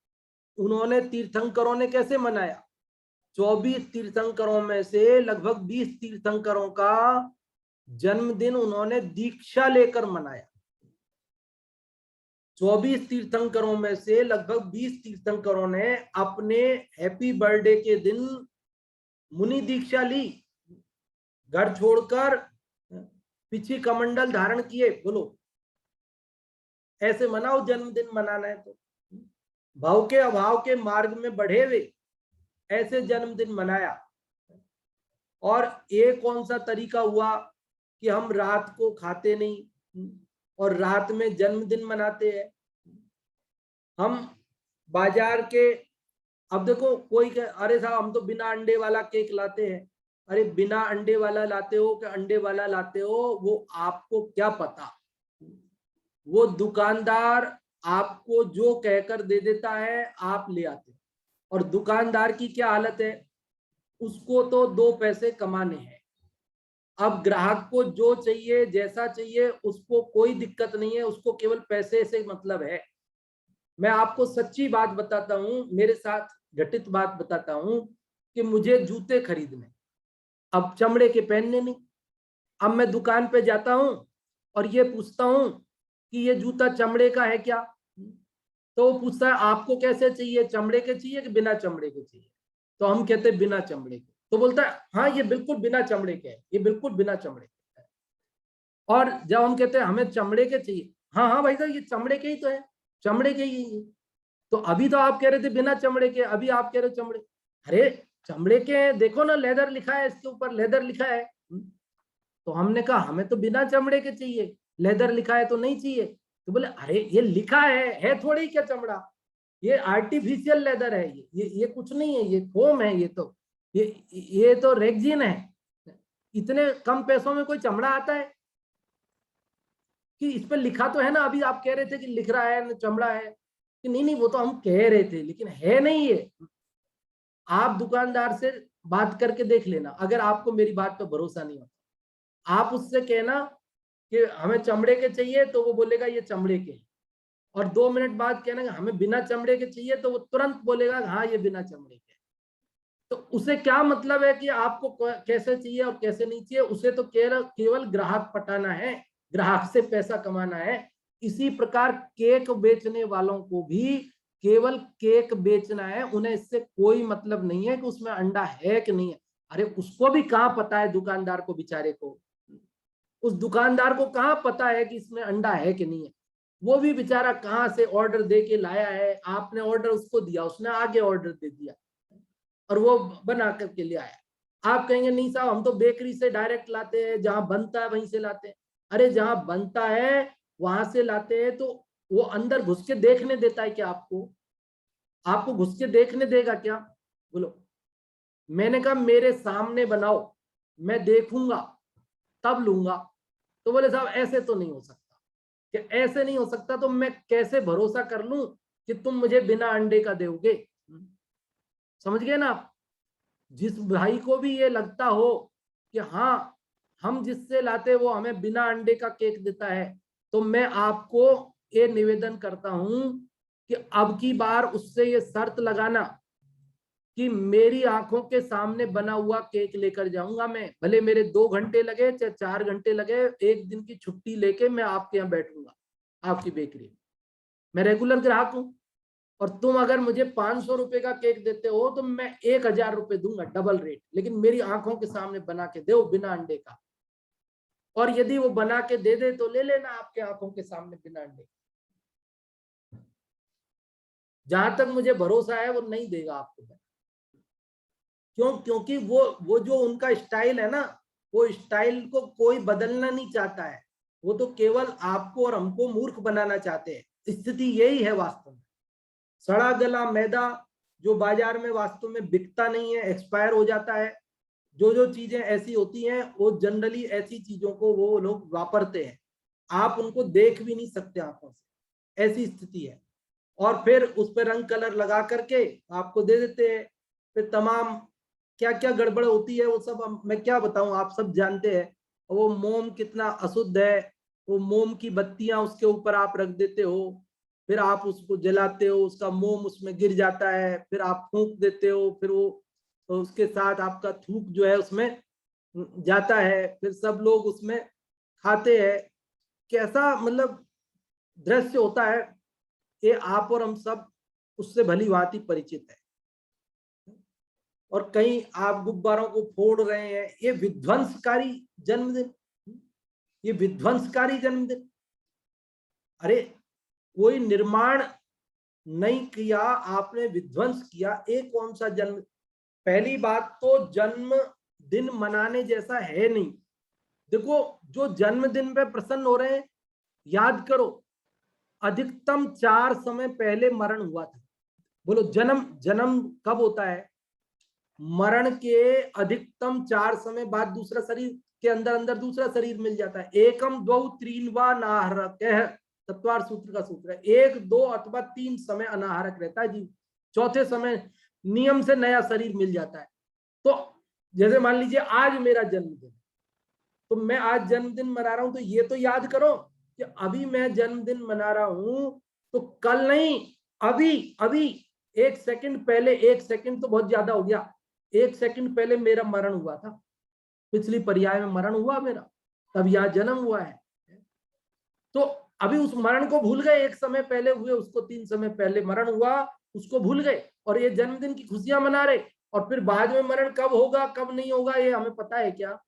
Speaker 1: उन्होंने तीर्थंकरों ने कैसे मनाया। 24 तीर्थंकरों में से लगभग 20 तीर्थंकरों का जन्मदिन उन्होंने दीक्षा लेकर मनाया। 24 तीर्थंकरों में से लगभग 20 तीर्थंकरों ने अपने हैप्पी बर्थडे के दिन मुनि दीक्षा ली, घर छोड़कर पीछे कमंडल धारण किए। बोलो ऐसे मनाओ, जन्मदिन मनाना है तो भाव के अभाव के मार्ग में बढ़े हुए ऐसे जन्मदिन मनाया। और एक कौन सा तरीका हुआ कि हम रात को खाते नहीं और रात में जन्मदिन मनाते हैं। हम बाजार के, अब देखो कोई अरे साहब हम तो बिना अंडे वाला केक लाते हैं। अरे बिना अंडे वाला लाते हो कि अंडे वाला लाते हो, वो आपको क्या पता। वो दुकानदार आपको जो कहकर दे देता है आप ले आते, और दुकानदार की क्या हालत है, उसको तो 2 पैसे कमाने हैं। अब ग्राहक को जो चाहिए, जैसा चाहिए, उसको कोई दिक्कत नहीं है, उसको केवल पैसे से मतलब है। मैं आपको सच्ची बात बताता हूं, मेरे साथ घटित बात बताता हूं कि मुझे जूते खरीदने, अब चमड़े के पहनने नहीं। अब मैं दुकान पे जाता हूं और ये पूछता हूं कि ये जूता चमड़े का है क्या, तो वो पूछता है आपको कैसे चाहिए, चमड़े के चाहिए कि बिना चमड़े के चाहिए? तो हम कहते हैं बिना चमड़े के। तो बोलता है हाँ ये बिल्कुल बिना चमड़े के है, ये बिल्कुल बिना चमड़े के है। और जब हम कहते हैं हमें चमड़े के चाहिए, हाँ हाँ भाई साहब ये चमड़े के ही तो है, चमड़े के ही है। तो अभी तो आप कह रहे थे बिना चमड़े के, अभी आप कह रहे हो चमड़े। अरे चमड़े के हैं, देखो ना लेदर लिखा है, इसके ऊपर लेदर लिखा है। तो हमने कहा हमें तो बिना चमड़े के चाहिए, लेदर लिखा है तो नहीं चाहिए। तो बोले अरे ये लिखा है थोड़ी क्या चमड़ा, ये आर्टिफिशियल लेदर है, ये कुछ नहीं है, ये फोम है, ये तो रेक्जिन है। इतने कम पैसों में कोई चमड़ा आता है कि इस पर लिखा तो है ना? अभी आप कह रहे थे कि लिख रहा है चमड़ा है, कि नहीं नहीं वो तो हम कह रहे थे, लेकिन है नहीं ये। आप दुकानदार से बात करके देख लेना, अगर आपको मेरी बात पर भरोसा नहीं होता, आप उससे कहना कि हमें चमड़े के चाहिए, तो वो बोलेगा ये चमड़े के, और 2 मिनट बाद कहना कि हमें बिना चमड़े के चाहिए, तो वो तुरंत बोलेगा हाँ ये बिना चमड़े के। तो उसे क्या मतलब है कि आपको कैसे चाहिए और कैसे नहीं चाहिए? उसे तो केवल ग्राहक पटाना है, ग्राहक से पैसा कमाना है। इसी प्रकार केक बेचने वालों को भी केवल केक बेचना है, उन्हें इससे कोई मतलब नहीं है कि उसमें अंडा है कि नहीं है। अरे उसको भी कहाँ पता है, दुकानदार को बेचारे को, उस दुकानदार को कहाँ पता है कि इसमें अंडा है कि नहीं है? वो भी बेचारा कहाँ से ऑर्डर दे के लाया है, आपने ऑर्डर उसको दिया, उसने आगे ऑर्डर दे दिया और वो बना करके ले आया। आप कहेंगे नहीं साहब हम तो बेकरी से डायरेक्ट लाते हैं, जहां बनता है वहीं से लाते हैं। अरे जहां बनता है वहां से लाते हैं, तो वो अंदर घुस के देखने देता है क्या आपको? आपको घुस के देखने देगा क्या? बोलो। मैंने कहा मेरे सामने बनाओ, मैं देखूंगा तब लूंगा। तो बोले साहब ऐसे तो नहीं हो सकता। कि ऐसे नहीं हो सकता तो मैं कैसे भरोसा कर लूं कि तुम मुझे बिना अंडे का दोगे? समझ गए ना आप? जिस भाई को भी ये लगता हो कि हाँ हम जिससे लाते वो हमें बिना अंडे का केक देता है, तो मैं आपको ये निवेदन करता हूं कि अब की बार उससे ये शर्त लगाना कि मेरी आंखों के सामने बना हुआ केक लेकर जाऊंगा मैं, भले मेरे 2 घंटे लगे चाहे 4 घंटे लगे, 1 दिन की छुट्टी लेके मैं आपके यहाँ बैठूंगा, आपकी बेकरी में। मैं रेगुलर ग्राहक हूं, और तुम अगर मुझे 500 रुपए का केक देते हो तो मैं 1000 रुपए दूंगा, डबल रेट, लेकिन मेरी आंखों के सामने बना के दो बिना अंडे का। और यदि वो बना के दे दे तो ले लेना आपके आंखों के सामने बिना अंडे। जहां तक मुझे भरोसा है वो नहीं देगा आपको। क्यों? क्योंकि वो जो उनका स्टाइल है ना, वो स्टाइल को कोई बदलना नहीं चाहता है, वो तो केवल आपको और हमको मूर्ख बनाना चाहते हैं। स्थिति यही है वास्तव में। सड़ा गला मैदा जो बाजार में वास्तव में बिकता नहीं है, एक्सपायर हो जाता है। जो चीजें ऐसी होती हैं वो जनरली ऐसी चीजों को वो लोग वापरते हैं, आप उनको देख भी नहीं सकते आंखों से, ऐसी स्थिति है। और फिर उस पर रंग कलर लगा करके आपको दे देते हैं। फिर तमाम क्या क्या गड़बड़ होती है वो सब मैं क्या बताऊं, आप सब जानते हैं। वो मोम कितना अशुद्ध है, वो मोम की बत्तियां उसके ऊपर आप रख देते हो, फिर आप उसको जलाते हो, उसका मोम उसमें गिर जाता है, फिर आप फूंक देते हो, फिर वो तो उसके साथ आपका थूक जो है उसमें जाता है, फिर सब लोग उसमें खाते हैं। कैसा मतलब दृश्य होता है, ये आप और हम सब उससे भली भांति परिचित है। और कहीं आप गुब्बारों को फोड़ रहे हैं, ये विध्वंसकारी जन्मदिन, ये विध्वंसकारी जन्मदिन। अरे कोई निर्माण नहीं किया आपने, विध्वंस किया, एक कौन सा जन्म? पहली बात तो जन्म दिन मनाने जैसा है नहीं। देखो जो जन्मदिन पे प्रसन्न हो रहे हैं, याद करो अधिकतम 4 समय पहले मरण हुआ था। बोलो जन्म कब होता है? मरण के अधिकतम 4 समय बाद दूसरा शरीर के अंदर दूसरा शरीर मिल जाता है। एकम द्वौ त्रीन वा नाहरकः, तत्वार सूत्र का सूत्र है। 1, 2 अथवा 3 समय अनाहरक रहता है जीव, चौथे समय नियम से नया शरीर मिल जाता है। तो जैसे मान लीजिए आज मेरा जन्मदिन, तो मैं आज जन्मदिन मना रहा हूं तो ये तो याद करो कि अभी मैं जन्मदिन मना रहा हूं तो कल नहीं, अभी अभी 1 सेकंड पहले, 1 सेकंड तो बहुत ज्यादा हो गया, 1 सेकंड पहले मेरा मरण हुआ था, पिछली पर्याय में मरण हुआ मेरा, तब यहाँ जन्म हुआ है। तो अभी उस मरण को भूल गए, 1 समय पहले हुए उसको 3 समय पहले मरण हुआ, उसको भूल गए और ये जन्मदिन की खुशियां मना रहे, और फिर बाद में मरण कब होगा कब नहीं होगा ये हमें पता है क्या?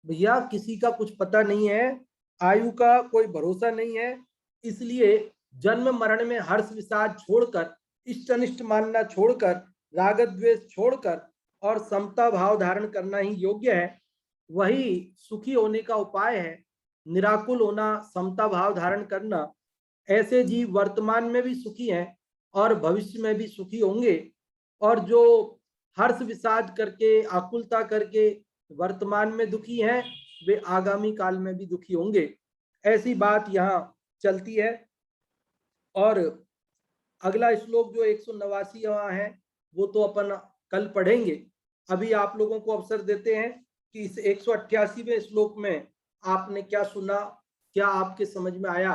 Speaker 1: भैया किसी का कुछ पता नहीं है, आयु का कोई भरोसा नहीं है, इसलिए जन्म मरण में हर्ष विषाद छोड़कर, इष्ट अनिष्ट मानना छोड़कर, राग द्वेष छोड़कर और समता भाव धारण करना ही योग्य है, वही सुखी होने का उपाय है। निराकुल होना, समता भाव धारण करना, ऐसे जीव वर्तमान में भी सुखी हैं और भविष्य में भी सुखी होंगे, और जो हर्ष विषाद करके, आकुलता करके वर्तमान में दुखी हैं, वे आगामी काल में भी दुखी होंगे। ऐसी बात यहाँ चलती है। और अगला श्लोक जो 189वां है वो तो अपन कल पढ़ेंगे। अभी आप लोगों को अवसर देते हैं कि इस 188वें श्लोक में आपने क्या सुना, क्या आपके समझ में आया,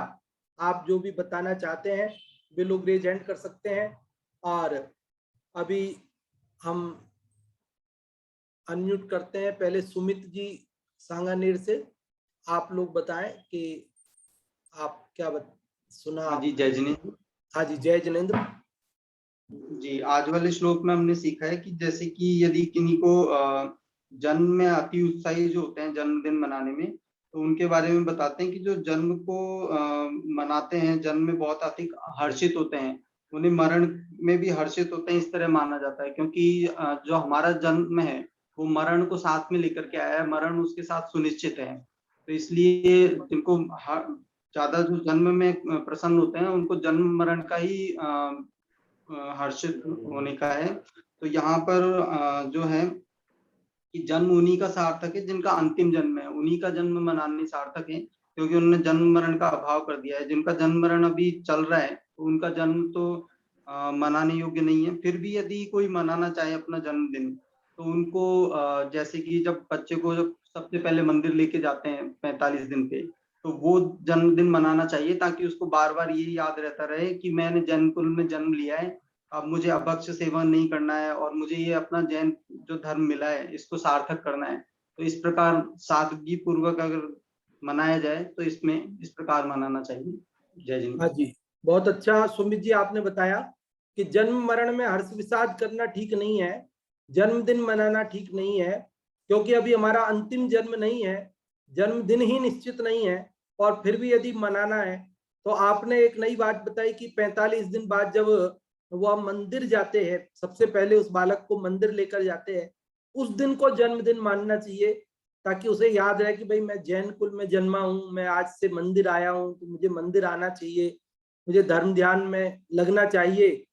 Speaker 1: आप जो भी बताना चाहते हैं वे लोग रेज हैंड कर सकते हैं। और अभी हम अनम्यूट करते हैं, पहले सुमित जी सांगानेर से, आप लोग बताएं कि आप क्या सुना।
Speaker 6: हाँ जी, जय जिनेंद्र।
Speaker 1: हाँ जी, जय जिनेंद्र
Speaker 6: जी, आज वाले श्लोक में हमने सीखा है कि जैसे कि यदि किन्हीं को जन्म में अति उत्साही जो होते हैं जन्मदिन मनाने में, तो उनके बारे में बताते हैं कि जो जन्म को मनाते हैं, जन्म में बहुत अधिक हर्षित होते हैं, उन्हें मरण में भी हर्षित होते हैं, इस तरह माना जाता है। क्योंकि जो हमारा जन्म है वो मरण को साथ में लेकर के आया है, मरण उसके साथ सुनिश्चित है। तो इसलिए जिनको ज्यादा जो जन्म में प्रसन्न होते हैं उनको जन्म मरण का ही हर्षित होने का है। तो यहाँ पर जो है कि जन्म उन्हीं का सार्थक है जिनका अंतिम जन्म है, उन्हीं का जन्म मनाने सार्थक है, क्योंकि उन्होंने जन्म मरण का अभाव कर दिया है। जिनका जन्म मरण अभी चल रहा है तो उनका जन्म तो मनाने योग्य नहीं है। फिर भी यदि कोई मनाना चाहे अपना जन्मदिन, तो उनको जैसे कि जब बच्चे को जब सबसे पहले मंदिर लेके जाते हैं 45 दिन पे, तो वो जन्मदिन मनाना चाहिए, ताकि उसको बार बार ये याद रहता रहे कि मैंने जैन कुल में जन्म लिया है, अब मुझे अभक्ष्य सेवन नहीं करना है और मुझे ये अपना जैन जो धर्म मिला है इसको सार्थक करना है। तो इस प्रकार सादगी पूर्वक अगर मनाया जाए तो इसमें इस प्रकार मनाना चाहिए। जय जिनेंद्र।
Speaker 1: हाँ जी, बहुत अच्छा सुमित जी आपने बताया कि जन्म मरण में हर्ष विषाद करना ठीक नहीं है, जन्मदिन मनाना ठीक नहीं है, क्योंकि अभी हमारा अंतिम जन्म नहीं है, जन्मदिन ही निश्चित नहीं है, और फिर भी यदि मनाना है तो आपने एक नई बात बताई कि 45 दिन बाद जब वो मंदिर जाते हैं, सबसे पहले उस बालक को मंदिर लेकर जाते हैं, उस दिन को जन्मदिन मानना चाहिए, ताकि उसे याद रहे कि भाई मैं जैन कुल में जन्मा हूँ, मैं आज से मंदिर आया हूँ, तो मुझे मंदिर आना चाहिए, मुझे धर्म ध्यान में लगना चाहिए,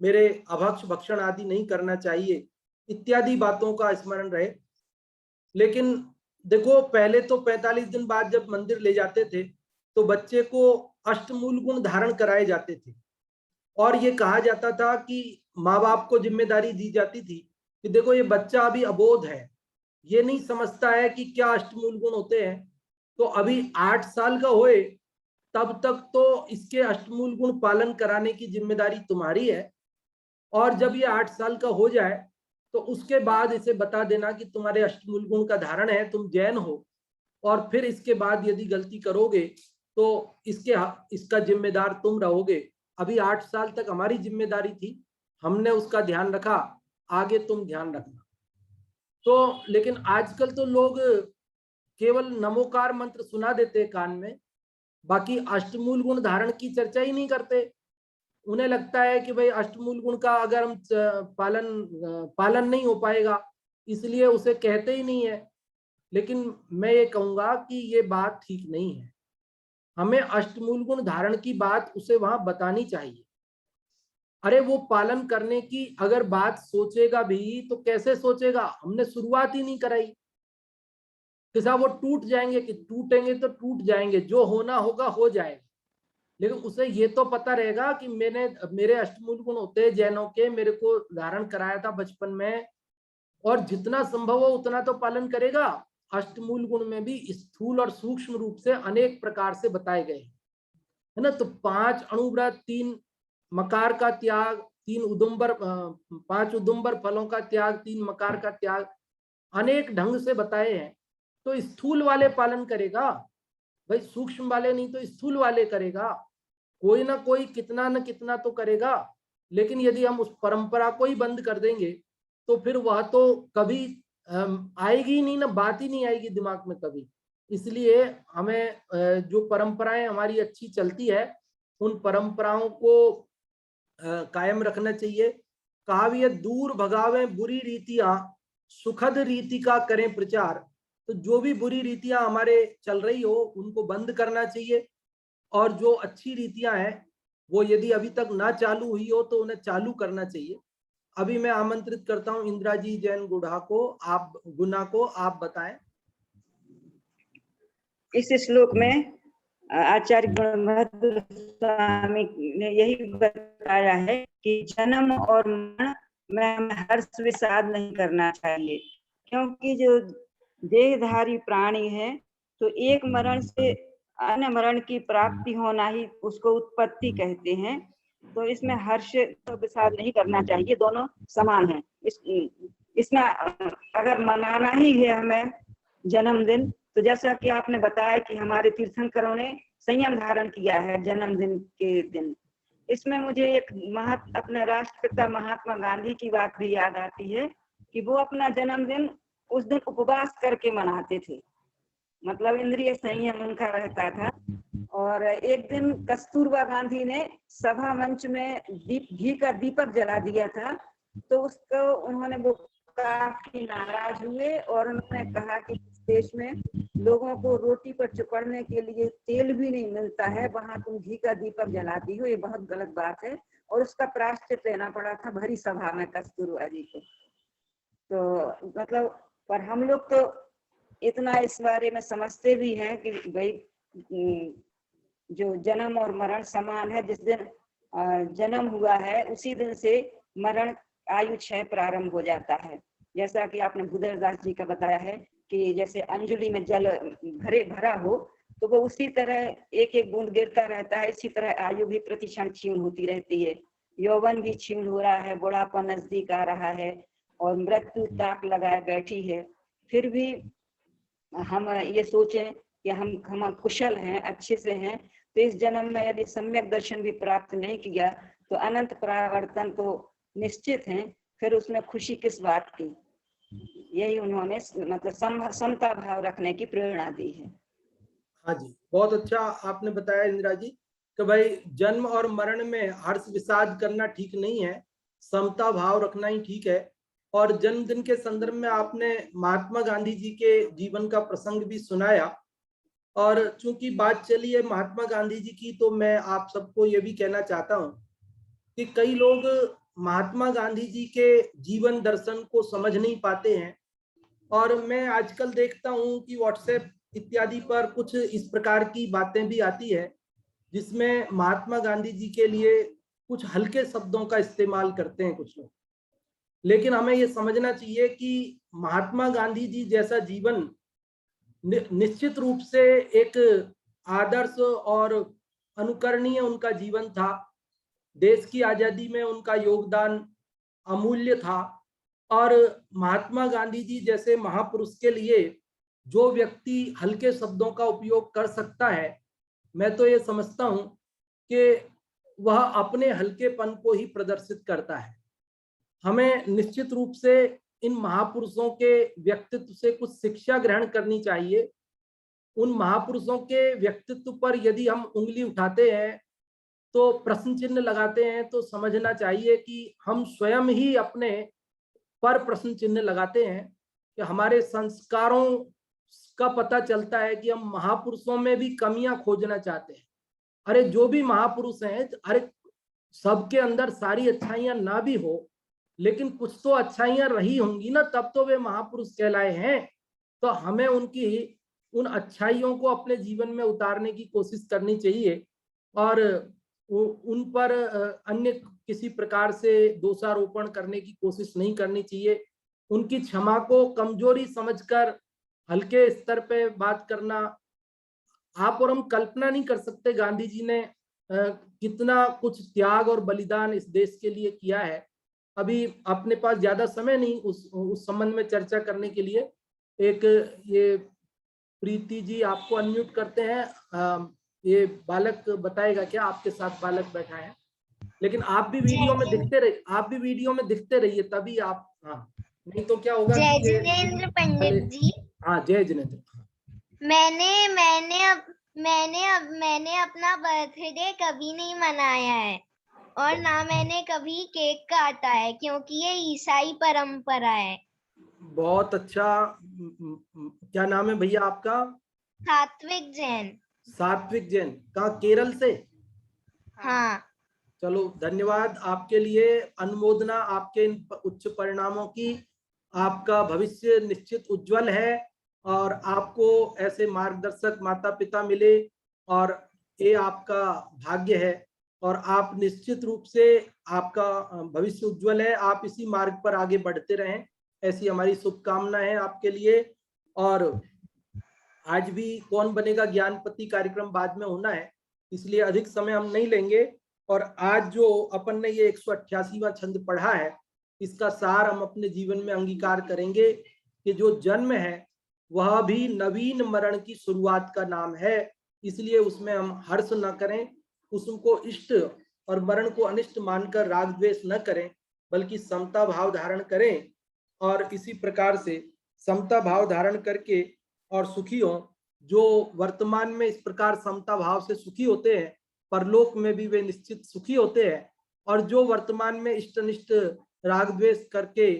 Speaker 1: मेरे अभक्ष भक्षण आदि नहीं करना चाहिए, इत्यादि बातों का स्मरण रहे। लेकिन देखो, पहले तो 45 दिन बाद जब मंदिर ले जाते थे तो बच्चे को अष्टमूल गुण धारण कराए जाते थे, और ये कहा जाता था कि माँ बाप को जिम्मेदारी दी जाती थी कि देखो ये बच्चा अभी अबोध है, ये नहीं समझता है कि क्या अष्टमूल गुण होते हैं, तो अभी 8 साल का होए तब तक तो इसके अष्टमूल गुण पालन कराने की जिम्मेदारी तुम्हारी है, और जब ये 8 साल का हो जाए तो उसके बाद इसे बता देना कि तुम्हारे अष्टमूल गुण का धारण है, तुम जैन हो, और फिर इसके बाद यदि गलती करोगे तो इसका जिम्मेदार तुम रहोगे। अभी 8 साल तक हमारी जिम्मेदारी थी, हमने उसका ध्यान रखा, आगे तुम ध्यान रखना। तो लेकिन आजकल तो लोग केवल नमोकार मंत्र सुना देते कान में, बाकी अष्टमूल गुण धारण की चर्चा ही नहीं करते। उन्हें लगता है कि भाई अष्टमूल गुण का अगर हम पालन नहीं हो पाएगा, इसलिए उसे कहते ही नहीं है। लेकिन मैं ये कहूंगा कि ये बात ठीक नहीं है, हमें अष्टमूल गुण धारण की बात उसे वहां बतानी चाहिए। अरे वो पालन करने की अगर बात सोचेगा भी तो कैसे सोचेगा, हमने शुरुआत ही नहीं कराई, कि साहब वो टूट जाएंगे, कि टूटेंगे तो टूट जाएंगे, जो होना होगा हो जाएगा। लेकिन उसे ये तो पता रहेगा कि मेरे अष्टमूल गुण होते हैं जैनों के, मेरे को धारण कराया था बचपन में, और जितना संभव हो उतना तो पालन करेगा। अष्टमूल गुण में भी स्थूल और सूक्ष्म रूप से अनेक प्रकार से बताए गए है ना। तो 5 अणुव्रत, 3 मकार का त्याग, 5 उदुम्बर फलों का त्याग, 3 मकार का त्याग, अनेक ढंग से बताए हैं। तो स्थूल वाले पालन करेगा भाई, सूक्ष्म वाले नहीं तो स्थूल वाले करेगा। कोई ना कोई कितना न कितना तो करेगा। लेकिन यदि हम उस परंपरा को ही बंद कर देंगे तो फिर वह तो कभी आएगी ही नहीं ना, बात ही नहीं आएगी दिमाग में कभी। इसलिए हमें जो परंपराएं हमारी अच्छी चलती है उन परंपराओं को कायम रखना चाहिए। काव्य दूर भगावे बुरी रीतियां, सुखद रीति का करें प्रचार। तो जो भी बुरी रीतियां हमारे चल रही हो उनको बंद करना चाहिए, और जो अच्छी रीतियां हैं वो यदि अभी तक ना चालू हुई हो तो उन्हें चालू करना चाहिए। अभी मैं आमंत्रित करता हूं इंदिरा जी जैन गुढ़ा को, आप बताएं।
Speaker 3: इस श्लोक में आचार्य गुणभद्र स्वामी ने यही बताया है कि जन्म और मरण में हमें हर्ष विषाद नहीं करना चाहिए, क्योंकि जो देहधारी प्राणी है तो एक मरण से अन्य मरण की प्राप्ति होना ही उसको उत्पत्ति कहते हैं। तो इसमें हर्ष तो विषाद नहीं करना चाहिए, दोनों समान है। इसमें अगर मनाना ही है हमें जन्मदिन, तो जैसा कि आपने बताया कि हमारे तीर्थंकरों ने संयम धारण किया है जन्मदिन के दिन। इसमें मुझे एक अपने राष्ट्रपिता महात्मा गांधी की बात भी याद आती है कि वो अपना जन्मदिन उस दिन उपवास करके मनाते थे, मतलब इंद्रिय संयम उनका रहता था। और एक दिन कस्तूरबा गांधी ने सभा मंच में घी का दीपक जला दिया था, तो उसको उन्होंने वो काफी नाराज हुए और उन्होंने कहा कि देश में लोगों को रोटी पर चुपड़ने के लिए तेल भी नहीं मिलता है, वहां तुम घी का दीपक जलाती हो, ये बहुत गलत बात है। और उसका प्रायश्चित लेना पड़ा था भरी सभा में कस्तूरबा जी को। तो मतलब पर हम लोग तो इतना इस बारे में समझते भी हैं कि भाई जो जन्म और मरण समान है, जिस दिन जन्म हुआ है उसी दिन से मरण आयु क्षय प्रारंभ हो जाता है। जैसा कि आपने भूदेवदास जी का बताया है कि जैसे अंजलि में जल भरा हो तो वो उसी तरह एक एक बूंद गिरता रहता है, इसी तरह आयु भी प्रति क्षण क्षीण होती रहती है। यौवन भी क्षीण हो रहा है, बुढ़ापा नजदीक आ रहा है और मृत्यु ताक लगाए बैठी है। फिर भी हम ये सोचें कि हम कुशल हैं, अच्छे से हैं, तो इस जन्म में यदि सम्यक दर्शन भी प्राप्त नहीं किया तो अनंत परावर्तन तो निश्चित है, फिर उसमें खुशी किस बात की। यही उन्होंने मतलब समता भाव रखने की प्रेरणा दी है।
Speaker 1: हाँ जी, बहुत अच्छा आपने बताया इंदिरा जी कि भाई जन्म और मरण में हर्ष विषाद करना ठीक नहीं है, समता भाव रखना ही ठीक है। और जन्मदिन के संदर्भ में आपने महात्मा गांधी जी के जीवन का प्रसंग भी सुनाया, और चूंकि बात चली है महात्मा गांधी जी की तो मैं आप सबको ये भी कहना चाहता हूँ कि कई लोग महात्मा गांधी जी के जीवन दर्शन को समझ नहीं पाते हैं। और मैं आजकल देखता हूँ कि व्हाट्सएप इत्यादि पर कुछ इस प्रकार की बातें भी आती है जिसमें महात्मा गांधी जी के लिए कुछ हल्के शब्दों का इस्तेमाल करते हैं कुछ लोग। लेकिन हमें ये समझना चाहिए कि महात्मा गांधी जी जैसा जीवन निश्चित रूप से एक आदर्श और अनुकरणीय उनका जीवन था। देश की आजादी में उनका योगदान अमूल्य था। और महात्मा गांधी जी जैसे महापुरुष के लिए जो व्यक्ति हल्के शब्दों का उपयोग कर सकता है, मैं तो ये समझता हूं कि वह अपने हल्केपन को ही प्रदर्शित करता है। हमें निश्चित रूप से इन महापुरुषों के व्यक्तित्व से कुछ शिक्षा ग्रहण करनी चाहिए। उन महापुरुषों के व्यक्तित्व पर यदि हम उंगली उठाते हैं तो प्रश्न चिन्ह लगाते हैं, तो समझना चाहिए कि हम स्वयं ही अपने पर प्रश्न चिन्ह लगाते हैं कि हमारे संस्कारों का पता चलता है कि हम महापुरुषों में भी कमियां खोजना चाहते हैं। अरे जो भी महापुरुष हैं, अरे सबके अंदर सारी अच्छाइयां ना भी हो लेकिन कुछ तो अच्छाइयां रही होंगी ना, तब तो वे महापुरुष कहलाए हैं। तो हमें उनकी उन अच्छाइयों को अपने जीवन में उतारने की कोशिश करनी चाहिए और उन पर अन्य किसी प्रकार से दोषारोपण करने की कोशिश नहीं करनी चाहिए। उनकी क्षमा को कमजोरी समझकर हल्के स्तर पे बात करना, आप और हम कल्पना नहीं कर सकते गांधी जी ने कितना कुछ त्याग और बलिदान इस देश के लिए किया है। अभी अपने पास ज्यादा समय नहीं उस संबंध में चर्चा करने के लिए। एक ये प्रीति जी आपको अनम्यूट करते हैं, ये बालक बताएगा क्या, आपके साथ बालक बैठा है, लेकिन आप भी वीडियो में दिखते रहिए, आप भी वीडियो में दिखते रहिए तभी आप, हाँ नहीं तो क्या होगा
Speaker 7: जय
Speaker 1: कि ये
Speaker 7: जिनेंद्र पंडित जी।
Speaker 1: हाँ जय जिनेंद्र।
Speaker 7: मैंने अपना बर्थडे कभी नहीं मनाया है और ना मैंने कभी केक काटा है, क्योंकि ये ईसाई परंपरा है।
Speaker 1: बहुत अच्छा। क्या नाम है भैया आपका?
Speaker 7: सात्विक जैन।
Speaker 1: सात्विक जैन, कहाँ, केरल से?
Speaker 7: हाँ।
Speaker 1: चलो धन्यवाद आपके लिए, अनुमोदना आपके इन उच्च परिणामों की। आपका भविष्य निश्चित उज्जवल है और आपको ऐसे मार्गदर्शक माता पिता मिले और ये आपका भाग्य है और आप निश्चित रूप से, आपका भविष्य उज्जवल है, आप इसी मार्ग पर आगे बढ़ते रहें, ऐसी हमारी शुभकामना है आपके लिए। और आज भी कौन बनेगा ज्ञानपति कार्यक्रम बाद में होना है, इसलिए अधिक समय हम नहीं लेंगे। और आज जो अपन ने ये 188वां छंद पढ़ा है, इसका सार हम अपने जीवन में अंगीकार करेंगे कि जो जन्म है वह भी नवीन मरण की शुरुआत का नाम है, इसलिए उसमें हम हर्ष न करें, उसको इष्ट और मरण को अनिष्ट मानकर राग द्वेष न करें, बल्कि समता भाव धारण करें। और इसी प्रकार से समता भाव धारण करके और सुखी हो, जो वर्तमान में इस प्रकार समता भाव से सुखी होते हैं, परलोक में भी वे निश्चित सुखी होते हैं। और जो वर्तमान में इष्ट अनिष्ट राग द्वेष करके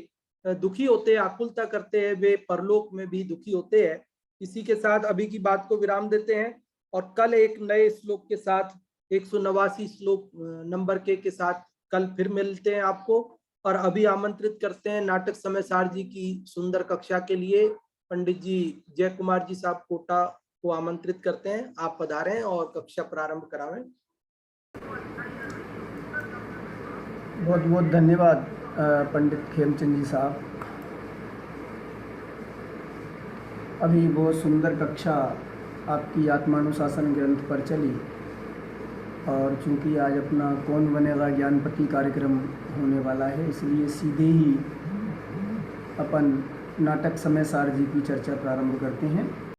Speaker 1: दुखी होते हैं, आकुलता करते हैं, वे परलोक में भी दुखी होते हैं। इसी के साथ अभी की बात को विराम देते हैं और कल एक नए श्लोक के साथ 189 श्लोक नंबर के साथ कल फिर मिलते हैं आपको। और अभी आमंत्रित करते हैं नाटक समयसार जी की सुंदर कक्षा के लिए पंडित जी जय कुमार जी साहब कोटा को आमंत्रित करते हैं, आप पधारें और कक्षा प्रारंभ करावें।
Speaker 8: बहुत बहुत धन्यवाद पंडित खेमचंद जी साहब। अभी बहुत सुंदर कक्षा आपकी आत्मानुशासन ग्रंथ पर चली और चूंकि आज अपना कौन बनेगा ज्ञानपति कार्यक्रम होने वाला है, इसलिए सीधे ही अपन नाटक समयसार जी की चर्चा प्रारंभ करते हैं।